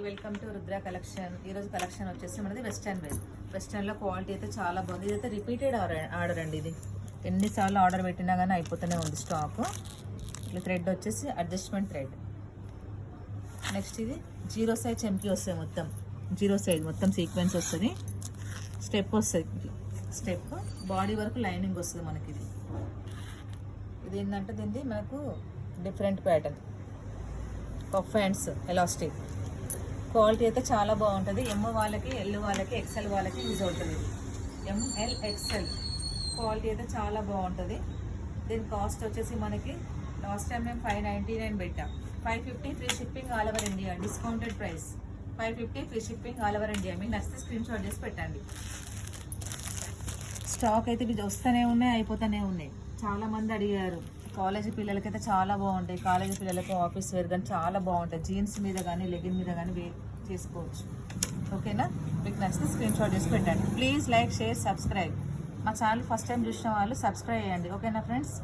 Welcome to Rudra collection. ఈరోజు collection వచ్చేసి మనది వెస్టర్న్ వేర్. వెస్టర్న్లో క్వాలిటీ అయితే చాలా బాగుంది. ఇదైతే రిపీటెడ్ ఆర్డర్ అండి. ఇది ఎన్నిసార్లు ఆర్డర్ పెట్టినా కానీ అయిపోతూనే ఉంది స్టాక్. ఇట్లా థ్రెడ్ వచ్చేసి అడ్జస్ట్మెంట్ థ్రెడ్. నెక్స్ట్ ఇది జీరో సైజ్ చెంకి వస్తుంది, మొత్తం జీరో సైజ్ మొత్తం సీక్వెన్స్ వస్తుంది. స్టెప్ వస్తుంది, స్టెప్ బాడీ వరకు లైనింగ్ వస్తుంది మనకి. ఇది ఏంటంటే దీన్ని మనకు different pattern puff hands elastic. Quality అయితే చాలా బాగుంటుంది. ఎమ్ వాళ్ళకి, ఎల్ వాళ్ళకి, ఎక్సెల్ వాళ్ళకి యూజ్ అవుతుంది. ఎంఎల్ ఎక్సెల్ క్వాలిటీ అయితే చాలా బాగుంటుంది. దీని కాస్ట్ వచ్చేసి మనకి లాస్ట్ టైం మేము 599 పెట్టాం. 550 free shipping all over India. Discounted price 550 free shipping all over India. మీకు నచ్చితే స్క్రీన్ షాట్ చేసి పెట్టండి. స్టాక్ అయితే వస్తూనే ఉన్నాయి, అయిపోతూనే ఉన్నాయి. చాలామంది అడిగారు. కాలేజీ పిల్లలకైతే చాలా బాగుంటాయి. కాలేజీ పిల్లలకి ఆఫీస్ వేర్ కానీ చాలా బాగుంటాయి. జీన్స్ మీద కానీ లెగిన్ మీద కానీ వేర్ చేసుకోవచ్చు. ఓకేనా? మీకు నచ్చితే స్క్రీన్ షాట్ చేసి పెట్టండి. Please like, share, subscribe. మా ఛానల్ ఫస్ట్ టైం చూసిన వాళ్ళు సబ్స్క్రైబ్ చేయండి. ఓకేనా ఫ్రెండ్స్?